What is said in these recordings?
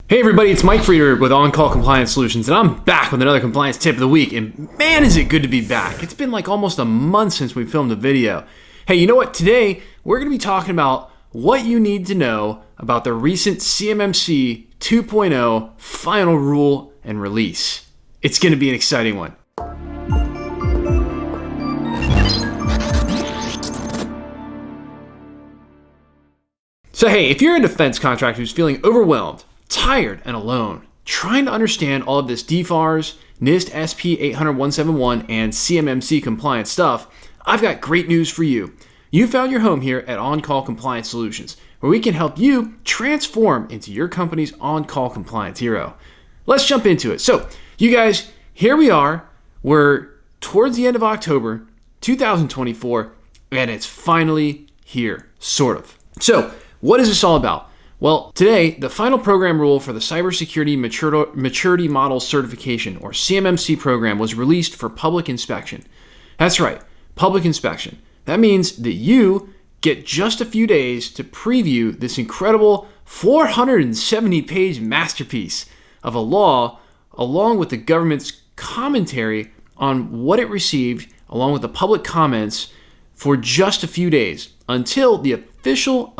Hey everybody, it's Mike Frieder with OnCall Compliance Solutions, and I'm back with another compliance tip of the week, and man is it good to be back. It's been like almost a month since we filmed a video. Hey, you know what? Today, we're going to be talking about what you need to know about the recent CMMC 2.0 final rule and release. It's going to be an exciting one. So hey, if you're a defense contractor who's feeling overwhelmed, tired, and alone, trying to understand all of this DFARS, NIST SP 800-171, and CMMC compliance stuff, I've got great news for you. You found your home here at OnCall Compliance Solutions, where we can help you transform into your company's on-call compliance hero. Let's jump into it. So, you guys, here we are. We're towards the end of October 2024, and it's finally here, sort of. So, what is this all about? Well, today, the final program rule for the Cybersecurity Maturity Model Certification, or CMMC program, was released for public inspection. That's right, public inspection. That means that you get just a few days to preview this incredible 470-page masterpiece of a law, along with the government's commentary on what it received, along with the public comments, for just a few days until the official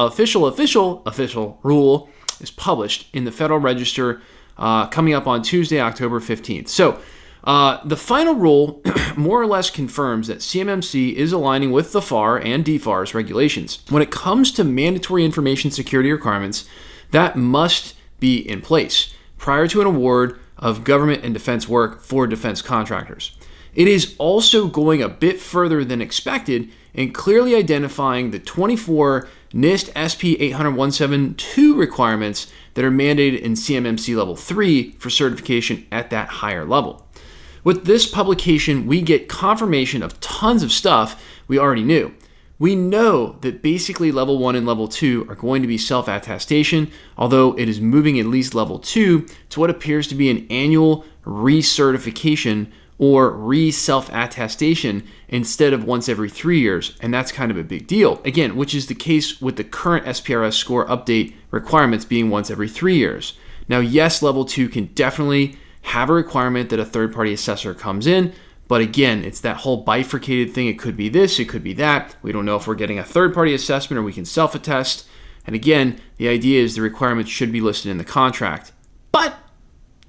rule is published in the Federal Register coming up on Tuesday, October 15th. So the final rule more or less confirms that CMMC is aligning with the FAR and DFARS regulations. When it comes to mandatory information security requirements, that must be in place prior to an award of government and defense work for defense contractors. It is also going a bit further than expected in clearly identifying the 24 NIST SP 800-172 requirements that are mandated in CMMC Level 3 for certification at that higher level. With this publication, we get confirmation of tons of stuff we already knew. We know that basically Level 1 and Level 2 are going to be self-attestation, although it is moving at least Level 2 to what appears to be an annual recertification or re-self-attestation instead of once every 3 years, and that's kind of a big deal. Again, which is the case with the current SPRS score update requirements being once every 3 years. Now, yes, Level 2 can definitely have a requirement that a third-party assessor comes in, but again, it's that whole bifurcated thing. It could be this, it could be that. We don't know if we're getting a third-party assessment or we can self-attest. And again, the idea is the requirements should be listed in the contract. But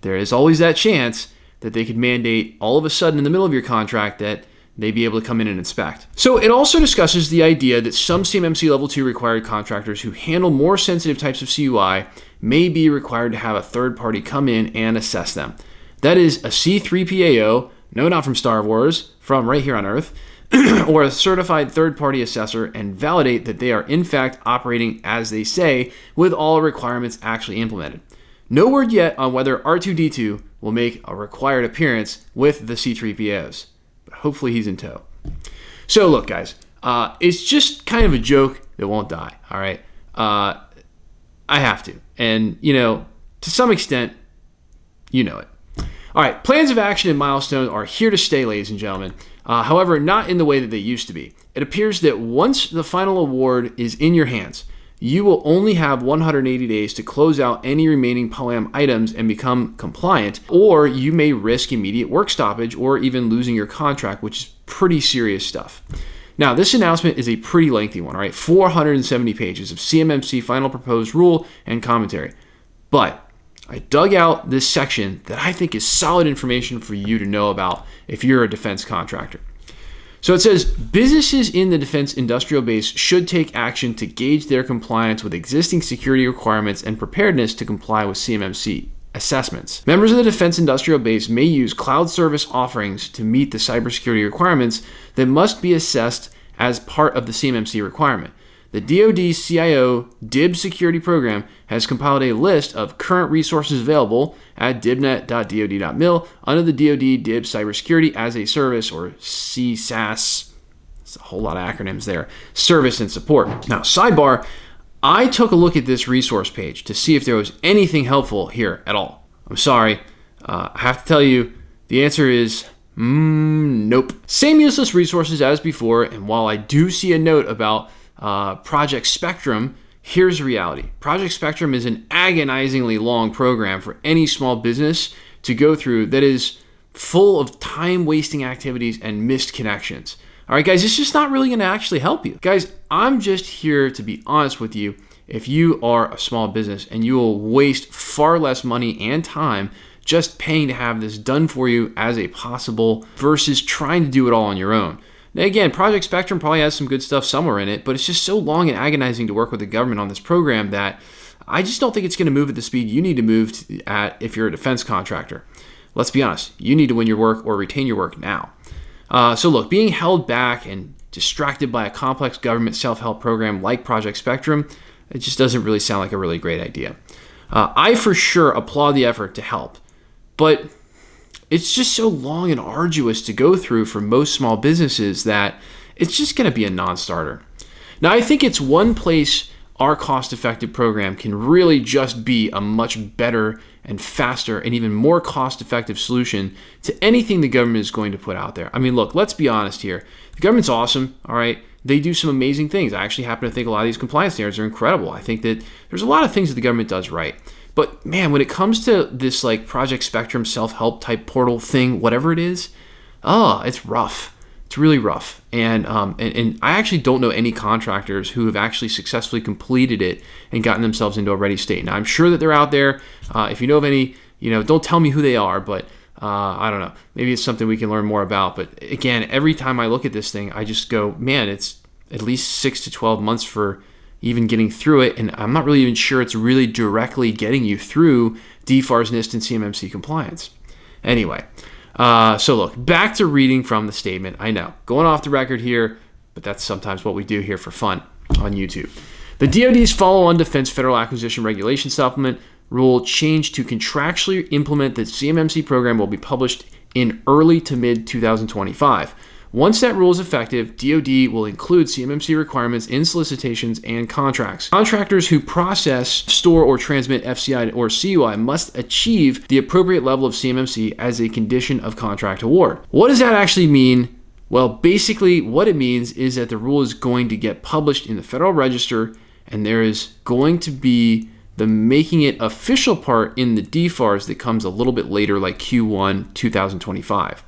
there is always that chance that they could mandate all of a sudden in the middle of your contract that they be able to come in and inspect. So it also discusses the idea that some CMMC Level 2 required contractors who handle more sensitive types of CUI may be required to have a third party come in and assess them. That is a C3PAO, no, not from Star Wars, from right here on Earth, or a certified third party assessor, and validate that they are in fact operating as they say with all requirements actually implemented. No word yet on whether R2-D2 will make a required appearance with the C3PAOs, but hopefully he's in tow. So look, guys, it's just kind of a joke that won't die, all right? I have to. And, to some extent, you know it. All right, plans of action and milestones are here to stay, ladies and gentlemen. However, not in the way that they used to be. It appears that once the final award is in your hands, you will only have 180 days to close out any remaining POAM items and become compliant, or you may risk immediate work stoppage or even losing your contract, which is pretty serious stuff. Now, this announcement is a pretty lengthy one, all right? 470 pages of CMMC final proposed rule and commentary. But I dug out this section that I think is solid information for you to know about if you're a defense contractor. So it says, businesses in the defense industrial base should take action to gauge their compliance with existing security requirements and preparedness to comply with CMMC assessments. Members of the defense industrial base may use cloud service offerings to meet the cybersecurity requirements that must be assessed as part of the CMMC requirement. The DoD CIO DIB security program has compiled a list of current resources available at dibnet.dod.mil under the DoD DIB Cybersecurity as a Service, or CSAS. It's a whole lot of acronyms there. Service and support. Now, sidebar, I took a look at this resource page to see if there was anything helpful here at all. I'm sorry. I have to tell you, the answer is nope. Same useless resources as before, and while I do see a note about Project Spectrum here's the reality. Project Spectrum is an agonizingly long program for any small business to go through that is full of time-wasting activities and missed connections. All right, guys, it's just not really going to actually help you. Guys, I'm just here to be honest with you. If you are a small business and you will waste far less money and time just paying to have this done for you as a possible versus trying to do it all on your own. Now, again, Project Spectrum probably has some good stuff somewhere in it, but it's just so long and agonizing to work with the government on this program that I just don't think it's going to move at the speed you need to move at if you're a defense contractor. Let's be honest, you need to win your work or retain your work now. So look, being held back and distracted by a complex government self-help program like Project Spectrum, it just doesn't really sound like a really great idea. I for sure applaud the effort to help, but it's just so long and arduous to go through for most small businesses that it's just going to be a non-starter. Now, I think it's one place our cost-effective program can really just be a much better and faster and even more cost-effective solution to anything the government is going to put out there. I mean, look, let's be honest here. The government's awesome, all right? They do some amazing things. I actually happen to think a lot of these compliance standards are incredible. I think that there's a lot of things that the government does right. But man, when it comes to this like Project Spectrum self-help type portal thing, whatever it is, it's rough. It's really rough. And I actually don't know any contractors who have actually successfully completed it and gotten themselves into a ready state. Now, I'm sure that they're out there. If you know of any, don't tell me who they are, but I don't know. Maybe it's something we can learn more about. But again, every time I look at this thing, I just go, man, it's at least 6 to 12 months for even getting through it. And I'm not really even sure it's really directly getting you through DFARS NIST and CMMC compliance. Anyway. So look, back to reading from the statement. I know, going off the record here, but that's sometimes what we do here for fun on YouTube. The DoD's follow-on Defense Federal Acquisition Regulation Supplement rule change to contractually implement the CMMC program will be published in early to mid-2025. Once that rule is effective, DoD will include CMMC requirements in solicitations and contracts. Contractors who process, store, or transmit FCI or CUI must achieve the appropriate level of CMMC as a condition of contract award. What does that actually mean? Well, basically what it means is that the rule is going to get published in the Federal Register, and there is going to be the making it official part in the DFARS that comes a little bit later, like Q1 2025.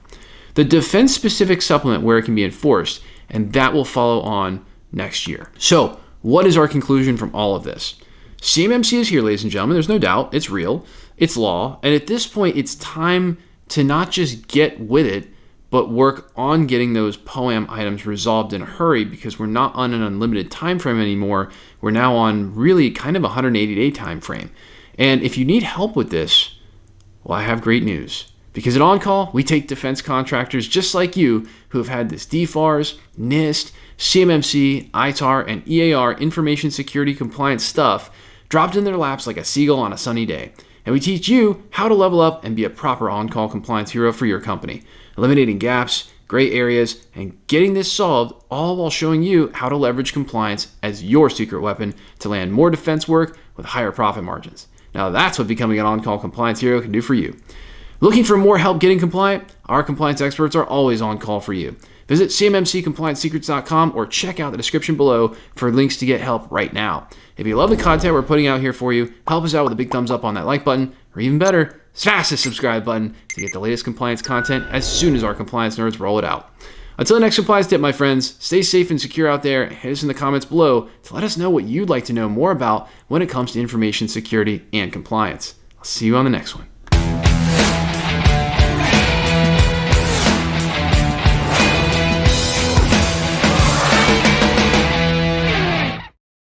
The defense-specific supplement where it can be enforced, and that will follow on next year. So, what is our conclusion from all of this? CMMC is here, ladies and gentlemen. There's no doubt. It's real. It's law. And at this point, it's time to not just get with it, but work on getting those POAM items resolved in a hurry, because we're not on an unlimited time frame anymore. We're now on really kind of a 180-day time frame. And if you need help with this, well, I have great news. Because at OnCall, we take defense contractors just like you who have had this DFARS, NIST, CMMC, ITAR, and EAR information security compliance stuff dropped in their laps like a seagull on a sunny day. And we teach you how to level up and be a proper OnCall compliance hero for your company, eliminating gaps, gray areas, and getting this solved, all while showing you how to leverage compliance as your secret weapon to land more defense work with higher profit margins. Now that's what becoming an OnCall compliance hero can do for you. Looking for more help getting compliant? Our compliance experts are always on call for you. Visit CMMCComplianceSecrets.com or check out the description below for links to get help right now. If you love the content we're putting out here for you, help us out with a big thumbs up on that like button, or even better, smash the subscribe button to get the latest compliance content as soon as our compliance nerds roll it out. Until the next compliance tip, my friends, stay safe and secure out there, and hit us in the comments below to let us know what you'd like to know more about when it comes to information security and compliance. I'll see you on the next one.